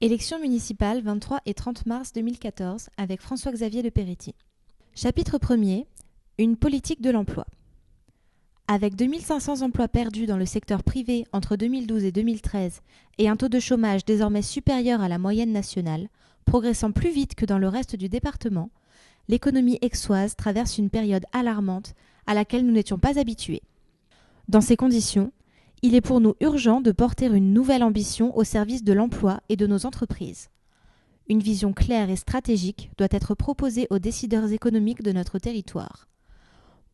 Élections municipales 23 et 30 mars 2014 avec François-Xavier de Peretti. Chapitre 1er. Une politique de l'emploi. Avec 2500 emplois perdus dans le secteur privé entre 2012 et 2013 et un taux de chômage désormais supérieur à la moyenne nationale, progressant plus vite que dans le reste du département, l'économie aixoise traverse une période alarmante à laquelle nous n'étions pas habitués. Dans ces conditions, il est pour nous urgent de porter une nouvelle ambition au service de l'emploi et de nos entreprises. Une vision claire et stratégique doit être proposée aux décideurs économiques de notre territoire.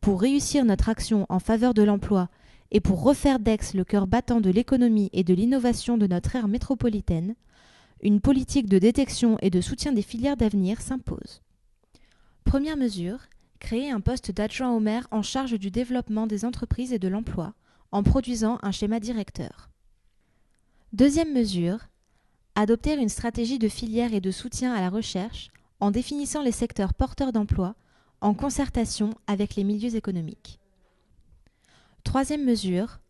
Pour réussir notre action en faveur de l'emploi et pour refaire d'Aix le cœur battant de l'économie et de l'innovation de notre aire métropolitaine, une politique de détection et de soutien des filières d'avenir s'impose. Première mesure, créer un poste d'adjoint au maire en charge du développement des entreprises et de l'emploi, en produisant un schéma directeur. Deuxième mesure, adopter une stratégie de filière et de soutien à la recherche en définissant les secteurs porteurs d'emploi en concertation avec les milieux économiques. Troisième mesure,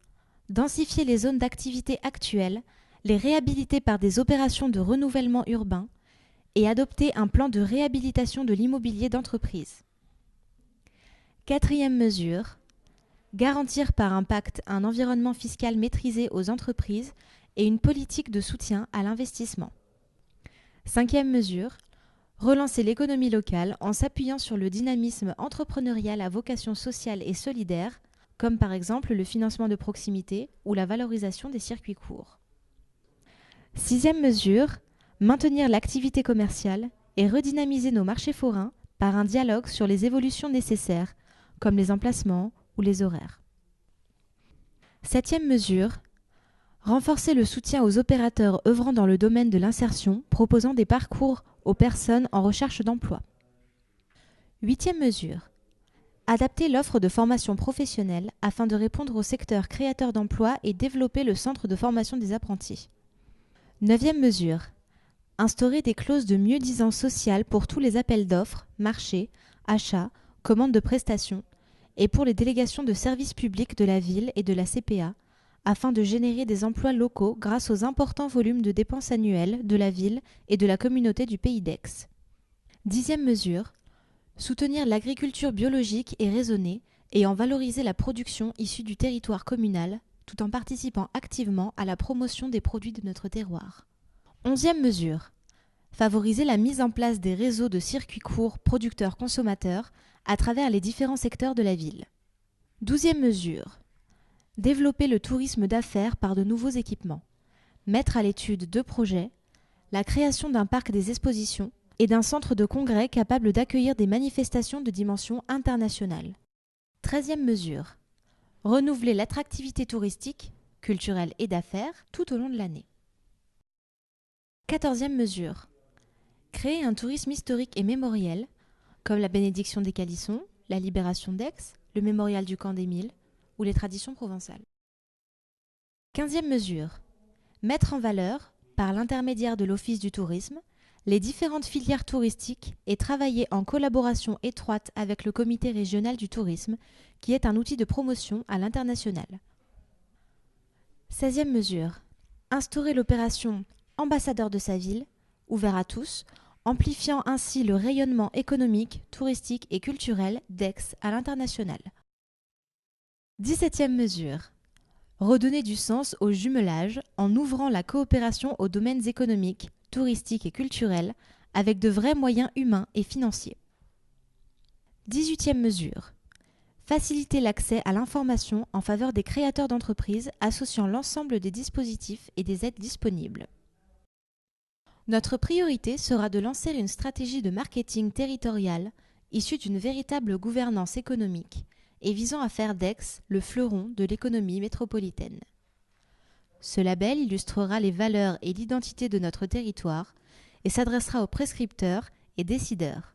densifier les zones d'activité actuelles, les réhabiliter par des opérations de renouvellement urbain et adopter un plan de réhabilitation de l'immobilier d'entreprise. Quatrième mesure, garantir par un pacte un environnement fiscal maîtrisé aux entreprises et une politique de soutien à l'investissement. Cinquième mesure, relancer l'économie locale en s'appuyant sur le dynamisme entrepreneurial à vocation sociale et solidaire, comme par exemple le financement de proximité ou la valorisation des circuits courts. Sixième mesure, maintenir l'activité commerciale et redynamiser nos marchés forains par un dialogue sur les évolutions nécessaires, comme les emplacements ou les horaires. Septième mesure, renforcer le soutien aux opérateurs œuvrant dans le domaine de l'insertion, proposant des parcours aux personnes en recherche d'emploi. Huitième mesure, adapter l'offre de formation professionnelle afin de répondre au secteur créateur d'emplois et développer le centre de formation des apprentis. Neuvième mesure, instaurer des clauses de mieux-disance sociale pour tous les appels d'offres, marchés, achats, commandes de prestations et pour les délégations de services publics de la ville et de la CPA, afin de générer des emplois locaux grâce aux importants volumes de dépenses annuelles de la ville et de la communauté du Pays d'Aix. Dixième mesure, soutenir l'agriculture biologique et raisonnée et en valoriser la production issue du territoire communal, tout en participant activement à la promotion des produits de notre terroir. Onzième mesure, favoriser la mise en place des réseaux de circuits courts producteurs-consommateurs à travers les différents secteurs de la ville. Douzième mesure, développer le tourisme d'affaires par de nouveaux équipements. Mettre à l'étude deux projets, la création d'un parc des expositions et d'un centre de congrès capable d'accueillir des manifestations de dimension internationale. 13e mesure, renouveler l'attractivité touristique, culturelle et d'affaires tout au long de l'année. 14e mesure, créer un tourisme historique et mémoriel, comme la bénédiction des Calissons, la libération d'Aix, le mémorial du camp d'Émile, ou les traditions provençales. 15e mesure, mettre en valeur, par l'intermédiaire de l'Office du tourisme, les différentes filières touristiques et travailler en collaboration étroite avec le Comité régional du tourisme, qui est un outil de promotion à l'international. 16e mesure, instaurer l'opération Ambassadeur de sa ville, ouvert à tous, amplifiant ainsi le rayonnement économique, touristique et culturel d'Aix à l'international. 17e mesure, redonner du sens au jumelage en ouvrant la coopération aux domaines économiques, touristiques et culturels avec de vrais moyens humains et financiers. 18e mesure, faciliter l'accès à l'information en faveur des créateurs d'entreprises associant l'ensemble des dispositifs et des aides disponibles. Notre priorité sera de lancer une stratégie de marketing territorial issue d'une véritable gouvernance économique et visant à faire d'Aix le fleuron de l'économie métropolitaine. Ce label illustrera les valeurs et l'identité de notre territoire et s'adressera aux prescripteurs et décideurs.